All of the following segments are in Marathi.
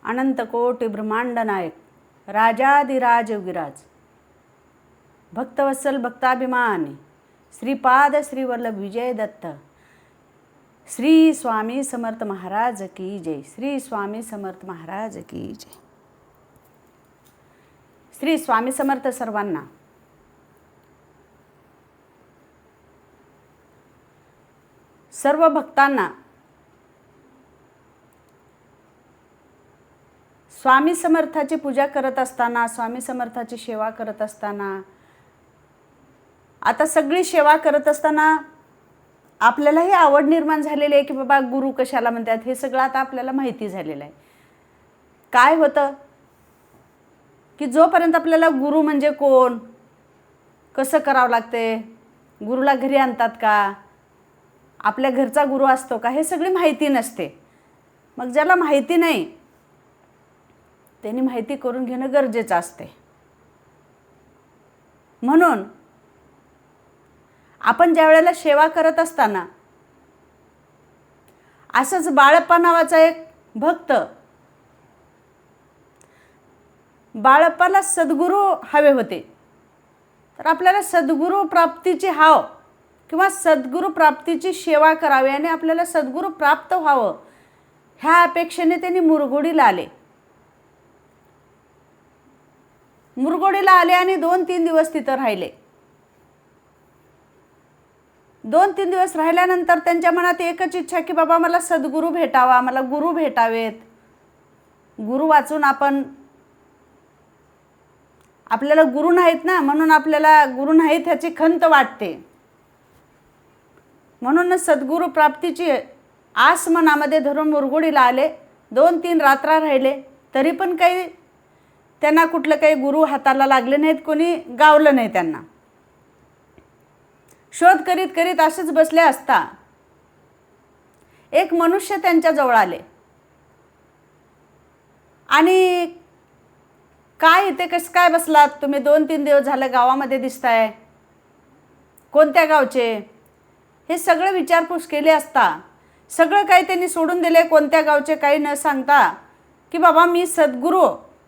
अनंतकोटी ब्रह्मांड नायक राजाधिराज योगीराज भक्तवत्सल भक्ताभिमानी श्रीपाद श्रीवल्लभ विजय दत्त श्री स्वामी समर्थ महाराज की जय। श्री स्वामी समर्थ महाराज की जय। श्री स्वामी समर्थ सर्वांना सर्व भक्तांना स्वामी समर्थाची पूजा करत असताना, स्वामी समर्थाची सेवा करत असताना, आता सगळी सेवा करत असताना आपल्यालाही आवड निर्माण झालेली आहे की बाबा गुरु कशाला म्हणतात हे सगळं आता आपल्याला माहिती झालेलं आहे। काय होतं की जोपर्यंत आपल्याला गुरु म्हणजे कोण, कसं करावं लागते, गुरुला घरी आणतात का, आपल्या घरचा गुरु असतो का, हे सगळी माहिती नसते। मग ज्याला माहिती नाही त्यांनी माहिती करून घेणं गरजेचं असते। म्हणून आपण ज्या वेळेला सेवा करत असताना असंच बाळप्पा नावाचा एक भक्त, बाळप्पाला सद्गुरू हवे होते, तर आपल्याला सद्गुरू प्राप्तीची हाव किंवा सद्गुरू प्राप्तीची सेवा करावी आणि आपल्याला सद्गुरू प्राप्त व्हावं ह्या अपेक्षेने त्यांनी मुरगुडीला आले। मुरगुडीला आले आणि 2-3 दिवस तिथं राहिले। 2-3 दिवस राहिल्यानंतर त्यांच्या मनात एकच इच्छा की बाबा मला सद्गुरू भेटावा, मला गुरु भेटावेत। गुरु वाचून आपल्याला गुरु नाहीत ना, म्हणून आपल्याला गुरु नाहीत ह्याची खंत वाटते। म्हणून सद्गुरू प्राप्तीची आस मनामध्ये धरून मुरगुडीला आले। 2-3 रात्र राहिले तरी पण काही त्यांना कुठलं काही गुरु हाताला लागले नाहीत, कोणी गावलं नाही त्यांना। शोध करीत करीत असेच बसले असता एक मनुष्य त्यांच्या जवळ आले आणि काय इथे कसं काय बसलात तुम्ही, 2-3 दिवस झाले गावामध्ये दिसताय, कोणत्या गावचे, हे सगळं विचारपूस केली असता सगळं काही त्यांनी सोडून दिले, कोणत्या गावचे काही न सांगता की बाबा मी सद्गुरू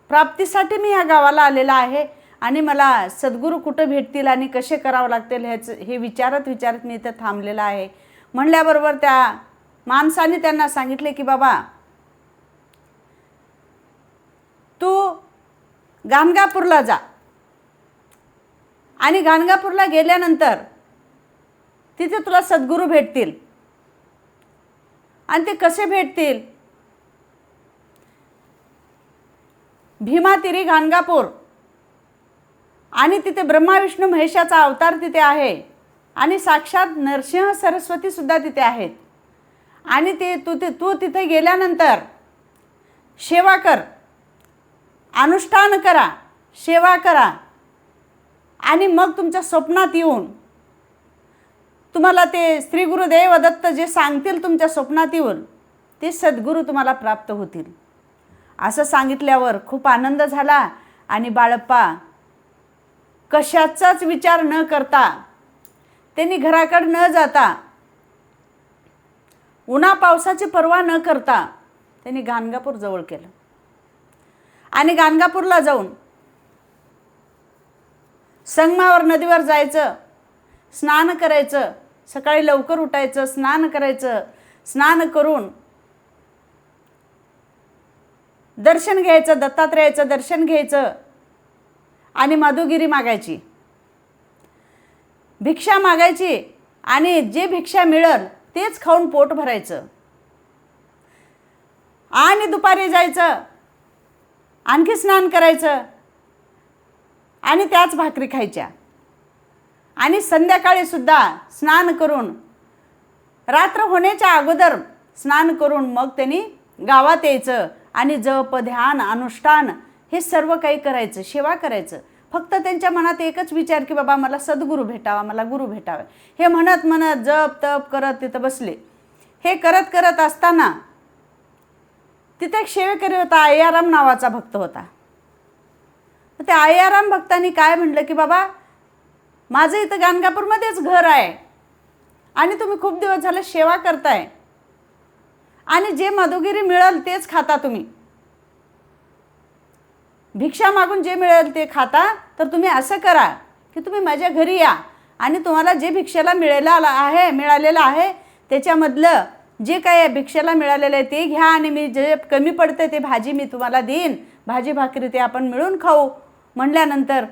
प्राप्तीसाठी मी ह्या गावाला आलेला आहे आणि मला सद्गुरू कुठं भेटतील आणि कसे करावं लागतील हे विचारत मी इथं थांबलेला आहे। म्हणल्याबरोबर त्या माणसाने त्यांना सांगितले की बाबा तू गाणगापूरला जा आणि गाणगापूरला गेल्यानंतर तिथे तुला सद्गुरू भेटतील। आणि ते कसे भेटतील, भीमातिरी गाणगापूर आणि तिथे ब्रह्मा विष्णू महेशाचा अवतार तिथे आहे आणि साक्षात नरसिंह सरस्वती सुद्धा तिथे आहेत। आणि तू तिथे गेल्यानंतर सेवा कर, अनुष्ठान करा, सेवा करा आणि मग तुमच्या स्वप्नात येऊन तुम्हाला ते श्री गुरुदेव दत्त जे सांगतील तुमच्या स्वप्नात येऊन ते सद्गुरू तुम्हाला प्राप्त होतील। असं सांगितल्यावर खूप आनंद झाला आणि बाळप्पा कशाचाच विचार न करता त्यांनी घराकडे न जाता, उन्हा पावसाची पर्वा न करता त्यांनी गाणगापूर जवळ केलं आणि गाणगापूरला जाऊन संगमावर नदीवर जायचं, स्नान करायचं, सकाळी लवकर उठायचं, स्नान करायचं, स्नान करून दर्शन घ्यायचं, दत्तात्रेयाचं दर्शन घ्यायचं आणि मधुगिरी मागायची, भिक्षा मागायची आणि जे भिक्षा मिळेल तेच खाऊन पोट भरायचं आणि दुपारी जायचं, आणखी स्नान करायचं आणि त्याच भाकरी खायच्या आणि संध्याकाळी सुद्धा स्नान करून रात्र होण्याच्या अगोदर स्नान करून मग त्यांनी गावात यायचं आणि जप ध्यान अनुष्ठान हे सर्व काही करायचं, सेवा करायचं। फक्त त्यांच्या मनात एकच विचार की बाबा मला सद्गुरू भेटावा, मला गुरु भेटावा, हे म्हणत म्हणत जप तप करत तिथं बसले। हे करत करत असताना तिथे एक सेवेकरी होता, अय्याराम नावाचा भक्त होता। त्या अय्याराम भक्तांनी काय म्हटलं की बाबा माझं इथं गाणगापूरमध्येच घर आहे आणि तुम्ही खूप दिवस झाले सेवा करताय आणि जे मधुगिरी मिळेल तेच खाता तुम्ही, भिक्षा मागून जे मिळेल ते खाता, तर तुम्ही असं करा की तुम्ही माझ्या घरी या आणि तुम्हाला जे भिक्षेला मिळालेलं आहे त्याच्यामधलं जे काय भिक्षेला मिळालेलं आहे ते घ्या आणि मी जे कमी पडते ते भाजी मी तुम्हाला देईन, भाजी भाकरी ते आपण मिळून खाऊ. म्हणल्यानंतर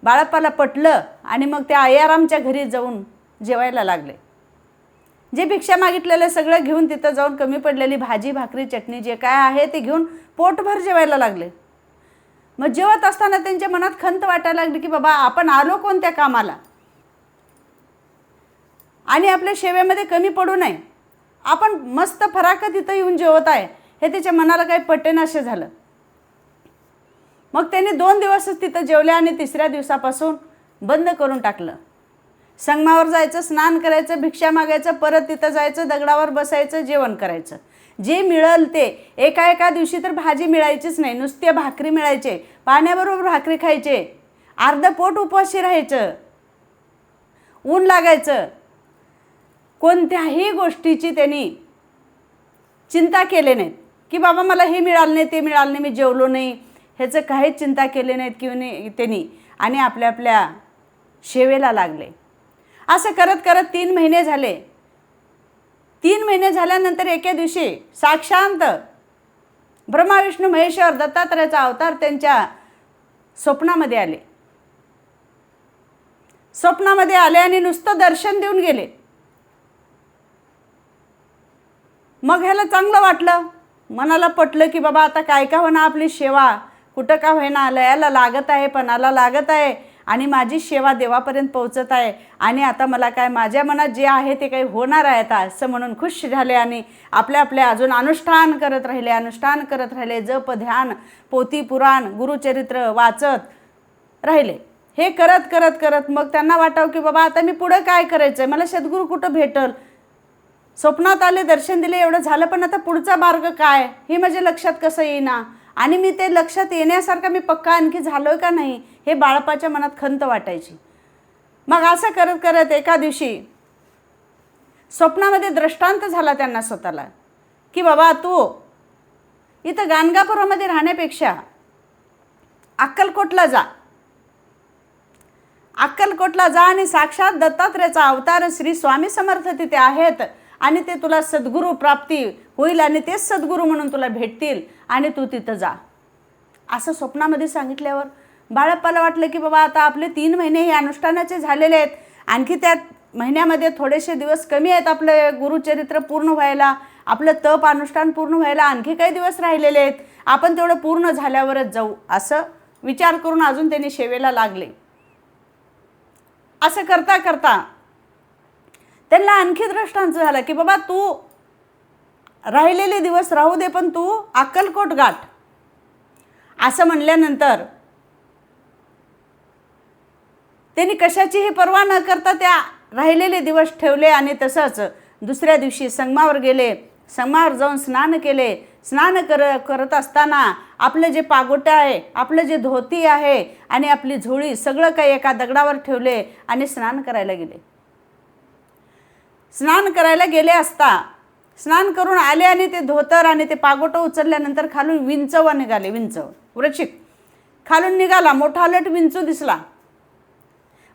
बाळप्पाला पटलं आणि मग ते आयारामच्या घरी जाऊन जेवायला लागले. जे भिक्षा मागितलेलं सगळं घेऊन तिथं जाऊन कमी पडलेली भाजी भाकरी चटणी जे काय आहे ते घेऊन पोटभर जेवायला लागले. मग जेवत असताना त्यांच्या मनात खंत वाटायला लागली की बाबा आपण आलो कोणत्या कामाला आणि आपल्या सेवेमध्ये कमी पडू नये, आपण मस्त फराकत इथं येऊन जेवत आहे, हे त्याच्या मनाला काही पटेनासे झालं. मग त्यांनी 2 दिवसच तिथं जेवले आणि 3ऱ्या दिवसापासून बंद करून टाकलं. संगमावर जायचं, स्नान करायचं, भिक्षा मागायचं, परत तिथं जायचं, दगडावर बसायचं, जेवण करायचं. जे मिळेल ते. एका दिवशी तर भाजी मिळायचीच नाही, नुसते भाकरी मिळायचे, पाण्याबरोबर भाकरी खायचे, अर्धं पोट उपवासी राहायचं, ऊन लागायचं. कोणत्याही गोष्टीची त्यांनी चिंता केली नाहीत की बाबा मला हे मिळालं नाही ते मिळालं नाही, मी जेवलो नाही, ह्याचं काहीच चिंता केले नाहीत किंवा त्यांनी, आणि आपल्या आपल्या सेवेला लागले. असं करत करत 3 महिने झाले. 3 महिने झाल्यानंतर एके दिवशी साक्षांत ब्रह्मा विष्णू महेश्वर दत्तात्रयाचा अवतार त्यांच्या स्वप्नामध्ये आले. स्वप्नामध्ये आले आणि नुसतं दर्शन देऊन गेले. मग ह्याला चांगलं वाटलं, मनाला पटलं की बाबा आता काय का होईना आपली सेवा कुठं का होईना लयाला लागत आहे, पणाला लागत आहे आणि माझी सेवा देवापर्यंत पोहोचत आहे आणि आता मला काय माझ्या मनात जे आहे ते काही होणार आहे आता, असं म्हणून खुश झाले आणि आपल्या आपल्या अजून अनुष्ठान करत राहिले. जप ध्यान पोथी पुराण गुरुचरित्र वाचत राहिले. हे करत करत करत मग त्यांना वाटावं की बाबा आता मी पुढं काय करायचं आहे, मला सद्गुरू कुठं भेटल, स्वप्नात आले दर्शन दिले एवढं झालं, पण आता पुढचा मार्ग काय हे माझ्या लक्षात कसं येईना आणि मी ते लक्षात येण्यासारखं मी पक्का आणखी झालोय का नाही, हे बाळप्पाच्या मनात खंत वाटायची. मग असं करत करत एका दिवशी स्वप्नामध्ये दृष्टांत झाला त्यांना स्वतःला की बाबा तू इथं गाणगापुरामध्ये राहण्यापेक्षा अक्कलकोटला जा आणि साक्षात दत्तात्रयाचा अवतार श्री स्वामी समर्थ तिथे आहेत आणि ते तुला सद्गुरू प्राप्ती होईल आणि तेच सद्गुरू म्हणून तुला भेटतील आणि तू तिथं जा, असं स्वप्नामध्ये सांगितल्यावर बाळप्पाला वाटलं की बाबा आता आपले 3 महिने हे अनुष्ठानाचे झालेले आहेत, आणखी त्या महिन्यामध्ये थोडेसे दिवस कमी आहेत आपलं गुरुचरित्र पूर्ण व्हायला, आपलं तप अनुष्ठान पूर्ण व्हायला आणखी काही दिवस राहिलेले आहेत, आपण तेवढं पूर्ण झाल्यावरच जाऊ, असं विचार करून अजून त्यांनी सेवेला लागले. असं करता करता त्यांना आणखी दृष्टांत झाला की बाबा तू राहिलेले दिवस राहू दे पण तू अक्कलकोट गाठ, असं म्हणल्यानंतर त्यांनी कशाचीही पर्वा न करता त्या राहिलेले दिवस ठेवले आणि तसंच 2ऱ्या दिवशी संगमावर गेले. संगमावर जाऊन स्नान केले. स्नान करत असताना आपलं जे पागोटं आहे, आपलं जे धोती आहे आणि आपली झोळी सगळं काही एका दगडावर ठेवले आणि स्नान करायला गेले. स्नान करायला गेले असता स्नान करून आले आणि ते धोतर आणि ते पागोटं उचलल्यानंतर खालून विंचव निघाले. विंचव वृश्चिक खालून निघाला, मोठा लट विंचू दिसला.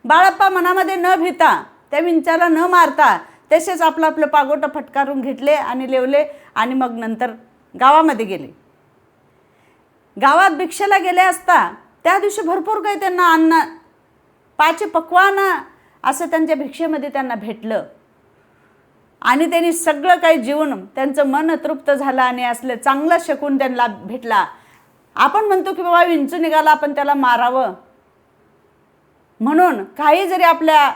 बाळप्पा मनामध्ये न भीता त्या विंचाला न मारता तसेच आपलं आपलं पागोटं फटकारून घेतले आणि लेवले आणि मग नंतर गावामध्ये गेले. गावात भिक्षेला गेले असता त्या दिवशी भरपूर काही त्यांना अन्न 5 पक्वान असं त्यांच्या भिक्षेमध्ये त्यांना भेटलं आणि त्यांनी सगळं काही जीवन त्यांचं मन तृप्त झालं आणि असलं चांगलं शकून त्यांना भेटला. आपण म्हणतो की बाबा विंचू निघाला आपण त्याला मारावं म्हणून, काही जरी आपल्या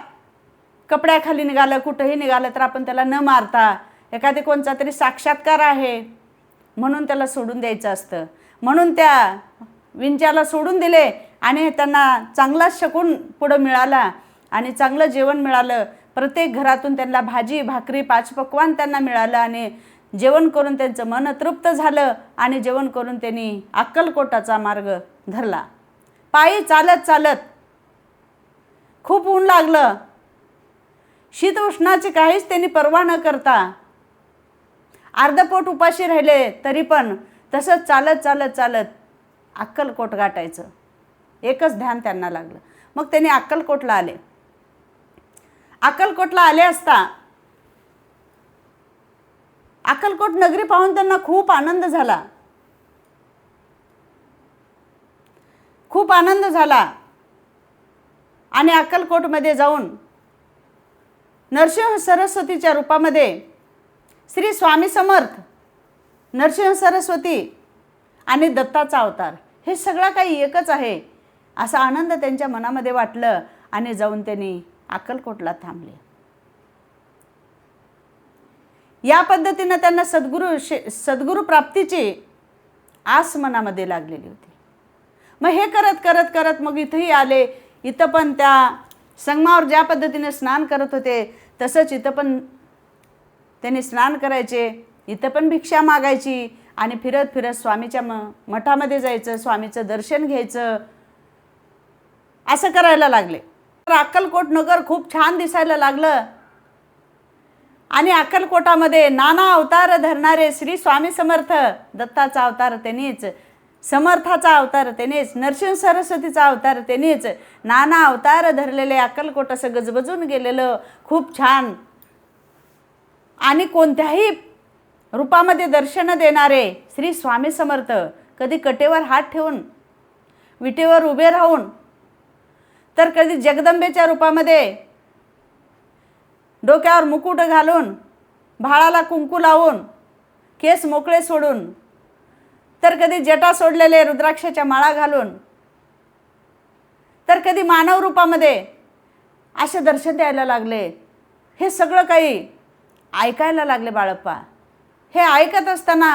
कपड्याखाली निघालं कुठंही निघालं तर आपण त्याला न मारता एखादी कोणता तरी साक्षात्कार आहे म्हणून त्याला सोडून द्यायचं असतं. म्हणून त्या विंच्याला सोडून दिले आणि त्यांना चांगला शकून पुढं मिळाला आणि चांगलं जेवण मिळालं. प्रत्येक घरातून त्यांना भाजी भाकरी 5 पक्वान त्यांना मिळालं आणि जेवण करून त्यांचं मन तृप्त झालं आणि जेवण करून त्यांनी अक्कलकोटाचा मार्ग धरला. पायी चालत चालत खूप ऊन लागलं, शीत उष्णाची काहीच त्यांनी पर्वा न करता अर्धपोट उपाशी राहिले तरी पण तसंच चालत चालत चालत अक्कलकोट गाठायचं, एकच ध्यान त्यांना लागलं. मग त्यांनी अक्कलकोटला आले. अक्कलकोटला आले असता अक्कलकोट नगरी पाहून त्यांना खूप आनंद झाला, खूप आनंद झाला. आणि अक्कलकोटमध्ये जाऊन नरसिंह सरस्वतीच्या रूपामध्ये श्री स्वामी समर्थ, नरसिंह सरस्वती आणि दत्ताचा अवतार हे सगळं काही एकच आहे असा आनंद त्यांच्या मनामध्ये वाटलं. आणि जाऊन त्यांनी अक्कलकोटला थांबले. या पद्धतीनं त्यांना सद्गुरू प्राप्तीची आस मनामध्ये लागलेली होती. मग हे करत करत करत मग इथंही आले. इथं पण त्या संगमावर ज्या पद्धतीने स्नान करत होते तसंच इथं पण त्यांनी स्नान करायचे, इथं पण भिक्षा मागायची आणि फिरत फिरत स्वामीच्या मठामध्ये जायचं, स्वामीचं दर्शन घ्यायचं, असं करायला लागले. तर अक्कलकोट नगर खूप छान दिसायला लागलं. आणि अक्कलकोटामध्ये नाना अवतार धरणारे श्री स्वामी समर्थ, दत्ताचा अवतार त्यांनीच, समर्थाचा अवतार त्यांनीच, नरसिंह सरस्वतीचा अवतार त्यांनीच, नाना अवतार धरलेले अक्कलकोट असं गजबजून गेलेलं खूप छान. आणि कोणत्याही रूपामध्ये दर्शन देणारे श्री स्वामी समर्थ, कधी कटेवर हात ठेवून, विटेवर उभे राहून, तर कधी जगदंबेच्या रूपामध्ये डोक्यावर मुकुट घालून, भाळाला कुंकू लावून, केस मोकळे सोडून, तर कधी जटा सोडलेले रुद्राक्षाच्या माळा घालून, तर कधी मानव रूपामध्ये असे दर्शन द्यायला लागले. हे सगळं काही ऐकायला लागले बाळप्पा. हे ऐकत असताना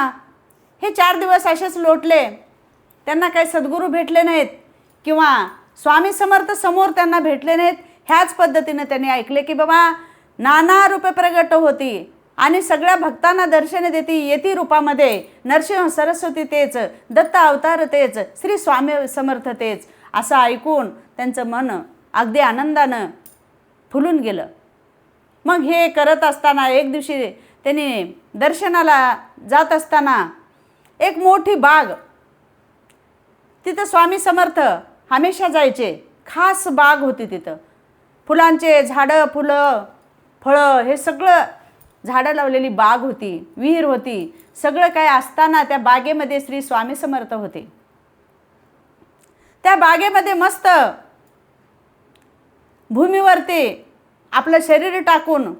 हे 4 दिवस असेच लोटले. त्यांना काही सद्गुरू भेटले नाहीत किंवा स्वामी समर्थ समोर त्यांना भेटले नाहीत. ह्याच पद्धतीने त्यांनी ऐकले की बाबा नाना रूपे प्रगट होती आणि सगळ्या भक्तांना दर्शन देती येती रूपामध्ये नरसिंह सरस्वती तेच, दत्त अवतार तेच, श्री स्वामी समर्थ तेच. असं ऐकून त्यांचं मन अगदी आनंदानं फुलून गेलं. मग हे करत असताना एक दिवशी त्यांनी दर्शनाला जात असताना एक मोठी बाग, तिथं स्वामी समर्थ हमेशा जायचे, खास बाग होती. तिथं फुलांचे झाडं, फुलं, फळं हे सगळं झाडं लावलेली बाग होती, विहीर होती. सगळं काय असताना त्या बागेमध्ये श्री स्वामी समर्थ होते. त्या बागेमध्ये मस्त भूमीवरती आपलं शरीर टाकून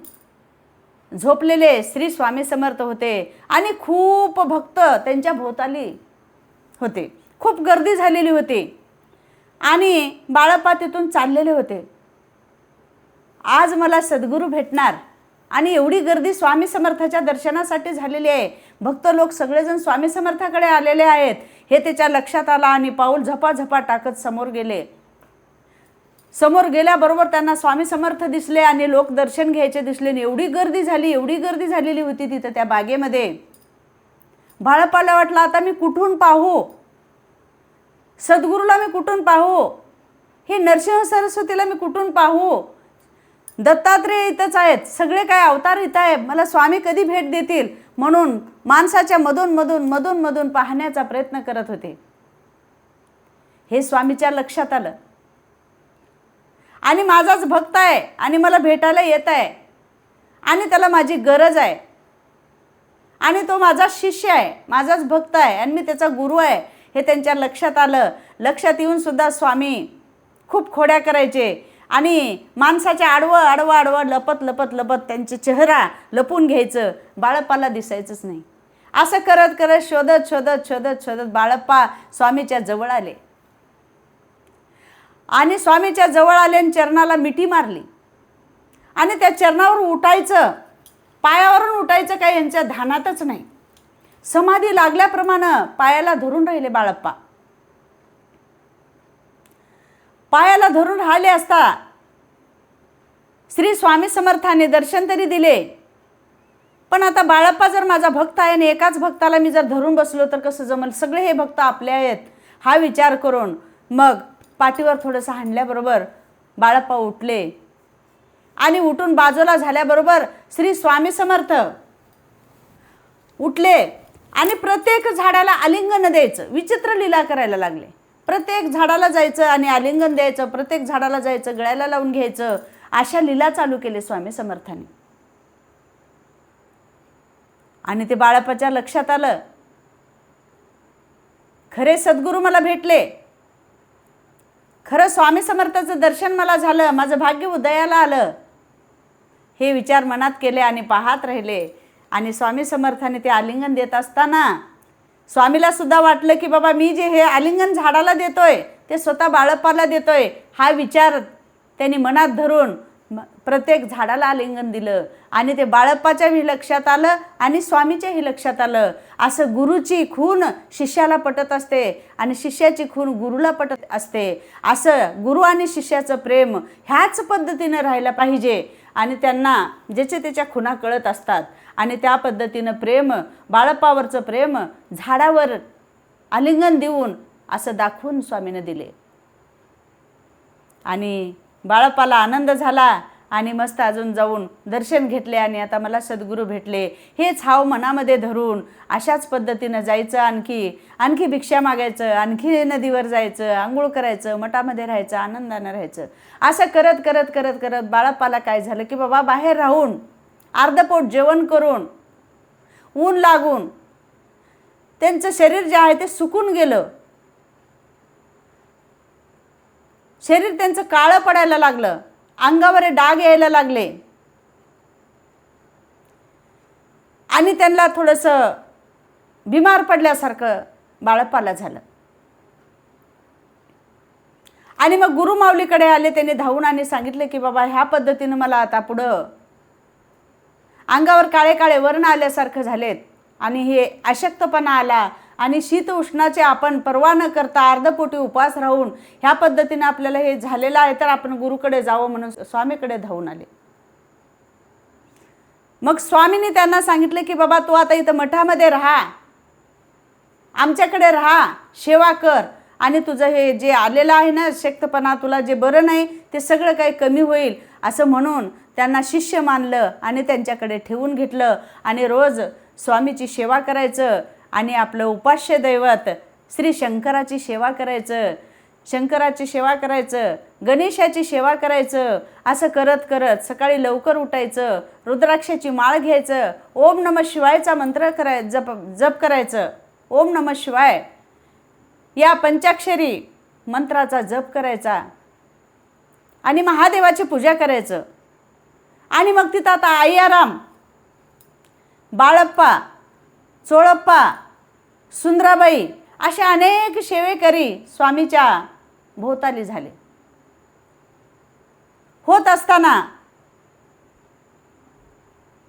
झोपलेले श्री स्वामी समर्थ होते. आणि खूप भक्त त्यांच्या भोवताली होते, खूप गर्दी झालेली होती. आणि बाळप्पा तिथून चाललेले होते. आज मला सद्गुरू भेटणार आणि एवढी गर्दी स्वामी समर्थाच्या दर्शनासाठी झालेली आहे. भक्त लोक सगळेजण स्वामी समर्थाकडे आलेले आहेत हे त्याच्या लक्षात आलं. आणि पाऊल झपाझपा टाकत समोर गेले. समोर गेल्याबरोबर त्यांना स्वामी समर्थ दिसले आणि लोक दर्शन घ्यायचे दिसले. एवढी गर्दी झाली, एवढी गर्दी झालेली होती तिथं त्या बागेमध्ये. बाळप्पाला वाटलं आता मी कुठून पाहू, सद्गुरूला मी कुठून पाहू, हे नरसिंह सरस्वतीला मी कुठून पाहू, दत्तात्रेय इथंच आहेत, सगळे काय अवतार इथं आहे, मला स्वामी कधी भेट देतील म्हणून माणसाच्या मधून पाहण्याचा प्रयत्न करत होते. हे स्वामीच्या लक्षात आलं आणि माझाच भक्त आहे आणि मला भेटायला येत आहे आणि त्याला माझी गरज आहे आणि तो माझा शिष्य आहे, माझाच भक्त आहे आणि मी त्याचा गुरु आहे हे त्यांच्या लक्षात आलं. लक्षात येऊन सुद्धा स्वामी खूप खोड्या करायचे आणि माणसाच्या आडवं लपत त्यांचे चेहरा लपून घ्यायचं, बाळप्पाला दिसायचंच नाही. असं करत करत शोधत बाळप्पा स्वामीच्या जवळ आले. आणि स्वामीच्या जवळ आले आणि चरणाला मिठी मारली. आणि त्या चरणावर उठायचं, पायावरून उठायचं काय यांच्या ध्यानातच नाही. समाधी लागल्याप्रमाणे पायाला धरून राहिले बाळप्पा. पायाला धरून राहिले असता श्री स्वामी समर्थाने दर्शन तरी दिले. पण आता बाळप्पा जर माझा भक्त आहे आणि एकाच भक्ताला मी जर धरून बसलो तर कसं जमल, सगळे हे भक्त आपले आहेत हा विचार करून मग पाठीवर थोडंसं हाणल्याबरोबर बाळप्पा उठले. आणि उठून बाजूला झाल्याबरोबर श्री स्वामी समर्थ उठले आणि प्रत्येक झाडाला आलिंगन द्यायचं. विचित्र लीला करायला लागले. प्रत्येक झाडाला जायचं आणि आलिंगन द्यायचं, प्रत्येक झाडाला जायचं, गळ्याला लावून घ्यायचं, अशा लीला चालू केले स्वामी समर्थांनी. आणि ते बाळप्पाच्या लक्षात आलं, खरे सद्गुरू मला भेटले, खरं स्वामी समर्थाचं दर्शन मला झालं, माझं भाग्य उदयाला आलं. हे विचार मनात केले आणि पाहत राहिले. आणि स्वामी समर्थाने ते आलिंगन देत असताना स्वामीला सुद्धा वाटलं की बाबा मी जे हे आलिंगन झाडाला देतोय ते स्वतः बाळप्पाला देतोय. हा विचार त्यांनी मनात धरून प्रत्येक झाडाला आलिंगन दिलं. आणि ते बाळप्पाच्याही लक्षात आलं आणि स्वामीच्याही लक्षात आलं. असं गुरुची खूण शिष्याला पटत असते आणि शिष्याची खूण गुरुला पटत असते. असं गुरु आणि शिष्याचं प्रेम ह्याच पद्धतीनं राहायला पाहिजे. आणि त्यांना ज्याचे त्याच्या खुणा कळत असतात. आणि त्या पद्धतीनं प्रेम, बाळप्पावरचं प्रेम झाडावर आलिंगन देऊन असं दाखवून स्वामीनं दिले. आणि बाळप्पाला आनंद झाला आणि मस्त अजून जाऊन दर्शन घेतले. आणि आता मला सद्गुरू भेटले हेच हाव मनामध्ये धरून अशाच पद्धतीनं जायचं. आणखी भिक्षा मागायचं, आणखी नदीवर जायचं, आंघोळ करायचं, मठामध्ये राहायचं, आनंदानं राहायचं. असं करत करत करत करत बाळप्पाला काय झालं की बाबा बाहेर राहून अर्धपोट जेवण करून ऊन लागून त्यांचं शरीर जे आहे ते सुकून गेलं. शरीर त्यांचं काळं पडायला लागलं, अंगावर डाग यायला लागले आणि त्यांना थोडंसं बिमार पडल्यासारखं बाळप्पाला झालं. आणि मग गुरुमाऊलीकडे आले. त्यांनी धावून आणि सांगितले की बाबा ह्या पद्धतीनं मला आता पुढं अंगावर काळे काळे वर्ण आल्यासारखं झालेत आणि हे अशक्तपणा आला आणि शीत उष्णाचे आपण पर्वा न करता अर्धपोटी उपवास राहून ह्या पद्धतीने आपल्याला हे झालेलं आहे, तर आपण गुरुकडे जावं म्हणून स्वामीकडे धावून आले. मग स्वामींनी त्यांना सांगितले की बाबा तू आता इथं मठामध्ये राहा, आमच्याकडे राहा, सेवा कर आणि तुझं हे जे आलेलं आहे ना शक्तपणा, तुला जे बरं नाही ते सगळं काही कमी होईल असं म्हणून त्यांना शिष्य मानलं आणि त्यांच्याकडे ठेवून घेतलं. आणि रोज स्वामीची सेवा करायचं आणि आपलं उपास्य दैवत श्री शंकराची सेवा करायचं, शंकराची सेवा करायचं, गणेशाची सेवा करायचं. असं करत करत सकाळी लवकर उठायचं, रुद्राक्षाची माळ घ्यायचं, ओम नमः शिवायचा मंत्र जप करायचं. ओम नमः शिवाय या पंचाक्षरी मंत्राचा जप करायचा आणि महादेवाची पूजा करायचं. आणि मग तिथं आता अय्याराम, बाळप्पा, चोळप्पा, सुंदराबाई असे अनेक सेवेकरी स्वामीच्या भोवताली झाले. होत असताना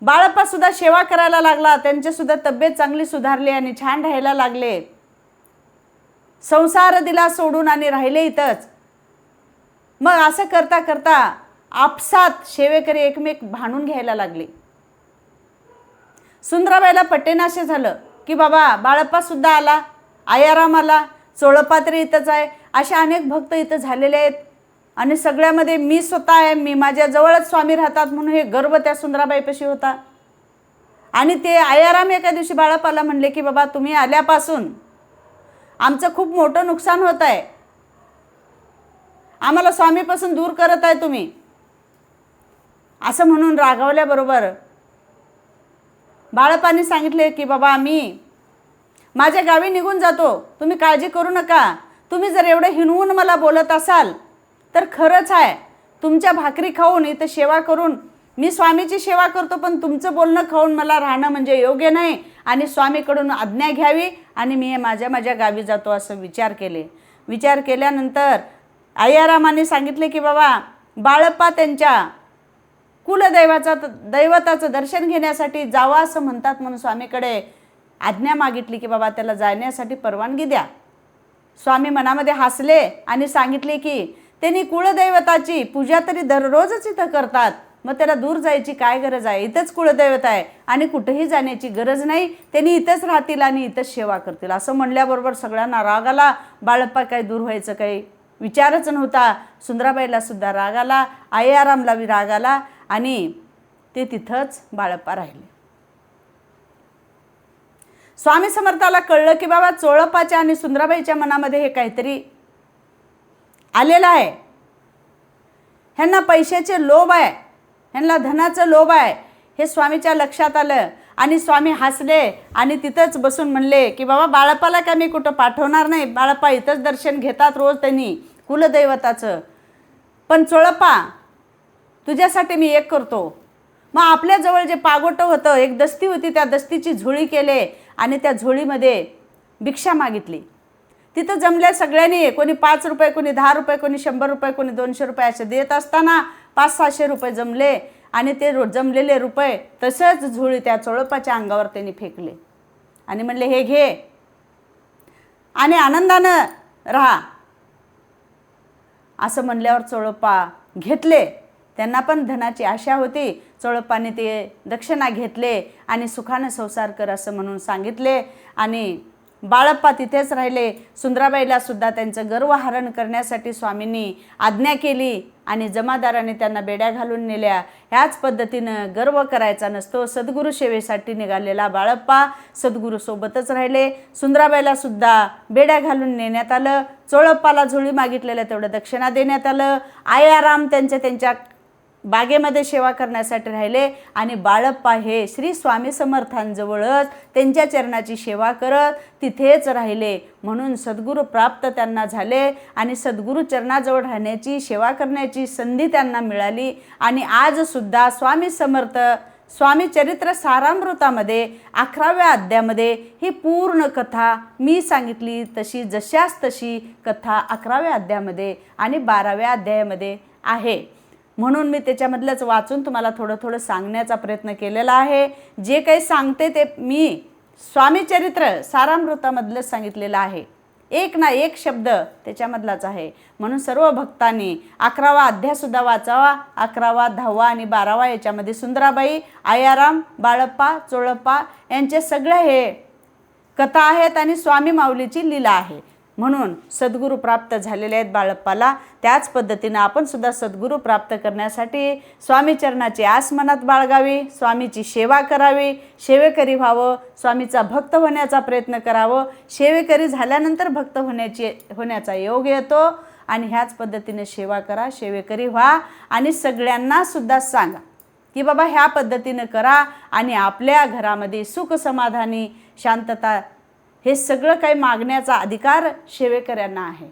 बाळप्पा सुद्धा सेवा करायला लागला. त्यांची सुद्धा तब्येत चांगली सुधारली आणि छान राहायला लागले. संसार दिला सोडून आणि राहिले इथंच. मग असं करता करता आपसात सेवेकरी एकमेक भांडून घ्यायला लागले. सुंदराबाईला पटेनाशे झालं की बाबा बाळप्पा सुद्धा आला, अय्याराम आला, चोळप्पा तरी इथंच आहे, असे अनेक भक्त इथं झालेले आहेत आणि सगळ्यामध्ये मी स्वतः आहे, मी माझ्या जवळच स्वामी राहतात म्हणून हे गर्व त्या सुंदराबाईपाशी होता. आणि ते अय्याराम एका दिवशी बाळप्पाला म्हणले की बाबा तुम्ही आल्यापासून आमचं खूप मोठं नुकसान होत आहे, आम्हाला स्वामीपासून दूर करत आहे तुम्ही. असं म्हणून रागावल्याबरोबर बाळप्पांनी सांगितले की बाबा मी माझ्या गावी निघून जातो, तुम्ही काळजी करू नका. तुम्ही जर एवढं हिणवून मला बोलत असाल तर खरंच आहे, तुमच्या भाकरी खाऊन इथं सेवा करून मी स्वामीची सेवा करतो, पण तुमचं बोलणं खाऊन मला राहणं म्हणजे योग्य नाही आणि स्वामीकडून आज्ञा घ्यावी आणि मी माझ्या गावी जातो असं विचार केल्यानंतर अय्यारामांनी सांगितले की बाबा बाळप्पा त्यांच्या दैवताचं दर्शन घेण्यासाठी जावं असं म्हणतात म्हणून स्वामीकडे आज्ञा मागितली की बाबा त्याला जाण्यासाठी परवानगी द्या. स्वामी मनामध्ये हसले आणि सांगितले की त्यांनी कुळदैवताची पूजा तरी दररोजच इथं करतात, मग त्याला दूर जायची काय गरज आहे, इथंच कुळदैवत आहे आणि कुठेही जाण्याची गरज नाही, त्यांनी इथंच राहतील आणि इथंच सेवा करतील. असं म्हणल्याबरोबर सगळ्यांना राग आला. बाळप्पा काय दूर व्हायचं काही विचारच नव्हता. सुंदराबाईला सुद्धा राग आला, अय्यारामला बी राग आला आणि ते तिथंच बाळप्पा राहिले. स्वामी समर्थाला कळलं की बाबा चोळप्पाच्या आणि सुंदराबाईच्या मनामध्ये हे काहीतरी आलेलं आहे, ह्यांना पैशाचे लोभ आहे, ह्यांना धनाचं लोभ आहे, हे स्वामीच्या लक्षात आलं. आणि स्वामी हसले आणि तिथंच बसून म्हणले की बाबा बाळप्पाला काय मी कुठं पाठवणार नाही, बाळप्पा इथंच दर्शन घेतात रोज त्यांनी कुलदैवताचं, पण चोळप्पा तुझ्यासाठी मी एक करतो. मग आपल्याजवळ जे पागोटं होतं, एक दस्ती होती, त्या दस्तीची झोळी केले आणि त्या झोळीमध्ये भिक्षा मागितली. तिथं जमल्या सगळ्यांनी, कोणी 5 रुपये, कोणी 10 रुपये, कोणी 100 रुपये, कोणी 200 रुपये असे देत असताना 500-600 रुपये जमले आणि ते जमलेले रुपये तसंच झोळी त्या चोळप्पाच्या अंगावर त्यांनी फेकले आणि म्हणले हे घे आणि आनंदानं राहा. असं म्हणल्यावर चोळप्पा घेतले. त्यांना पण धनाची आशा होती. चोळप्पाने ते दक्षिणा घेतले आणि सुखानं संसार कर असं म्हणून सांगितले आणि बाळप्पा तिथेच राहिले. सुंदराबाईला सुद्धा त्यांचं गर्वहरण करण्यासाठी स्वामींनी आज्ञा केली आणि जमादाराने त्यांना बेड्या घालून नेल्या. ह्याच पद्धतीनं गर्व करायचा नसतो. सद्गुरू सेवेसाठी निघालेला बाळप्पा सद्गुरूसोबतच राहिले. सुंदराबाईला सुद्धा बेड्या घालून नेण्यात आलं. चोळप्पाला झोळी मागितलेलं तेवढं दक्षिणा देण्यात आलं. आयाराम त्यांच्या बागेमध्ये सेवा करण्यासाठी राहिले आणि बाळप्पा हे श्री स्वामी समर्थांजवळच त्यांच्या चरणाची सेवा करत तिथेच राहिले. म्हणून सद्गुरू प्राप्त त्यांना झाले आणि सद्गुरू चरणाजवळ राहण्याची सेवा करण्याची संधी त्यांना मिळाली. आणि आजसुद्धा स्वामी समर्थ स्वामी चरित्र सारामृतामध्ये 11व्या अध्यायामध्ये ही पूर्ण कथा मी सांगितली तशी जशास तशी कथा 11व्या अध्यायामध्ये आणि 12व्या अध्यायामध्ये आहे. म्हणून मी त्याच्यामधलंच वाचून तुम्हाला थोडं थोडं सांगण्याचा प्रयत्न केलेला आहे. जे काही सांगते ते मी स्वामी चरित्र सारामृतामधलं सांगितलेलं आहे. एक ना एक शब्द त्याच्यामधलाच आहे. म्हणून सर्व भक्तांनी 11वा अध्यायसुद्धा वाचावा. 11वा, 10वा आणि 12वा याच्यामध्ये सुंदराबाई, आयाराम, बाळप्पा, चोळप्पा यांचे सगळे हे कथा आहेत आणि स्वामी माऊलीची लीला आहे. म्हणून सद्गुरू प्राप्त झालेले आहेत बाळप्पाला. त्याच पद्धतीनं आपण सुद्धा सद्गुरू प्राप्त करण्यासाठी स्वामी चरणाची आस मनात बाळगावी, स्वामीची सेवा करावी, सेवेकरी व्हावं, स्वामीचा भक्त होण्याचा प्रयत्न करावं. सेवेकरी झाल्यानंतर भक्त होण्याचा योग येतो आणि ह्याच पद्धतीने सेवा करा, सेवेकरी व्हा आणि सगळ्यांना सुद्धा सांगा की बाबा ह्या पद्धतीनं करा आणि आपल्या घरामध्ये सुख समाधानी शांतता हे सगळं काही मागण्याचा अधिकार सेवेकऱ्यांना आहे.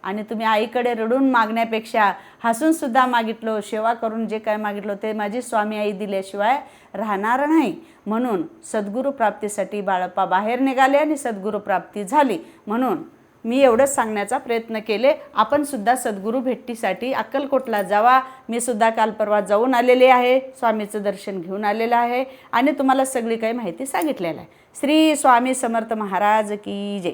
आणि तुम्ही आईकडे रडून मागण्यापेक्षा हसूनसुद्धा मागितलं, सेवा करून जे काय मागितलं ते माझी स्वामी आई दिल्याशिवाय राहणार नाही. म्हणून सद्गुरू प्राप्तीसाठी बाळप्पा बाहेर निघाले आणि सद्गुरू प्राप्ती झाली. म्हणून मी एवढंच सांगण्याचा प्रयत्न केले. आपण सुद्धा सद्गुरू भेटीसाठी अक्कलकोटला जावा. मी सुद्धा काल परवा जाऊन आलेले आहे, स्वामीचं दर्शन घेऊन आलेलं आहे आणि तुम्हाला सगळी काही माहिती सांगितलेलं आहे. श्री स्वामी समर्थ महाराज की जय.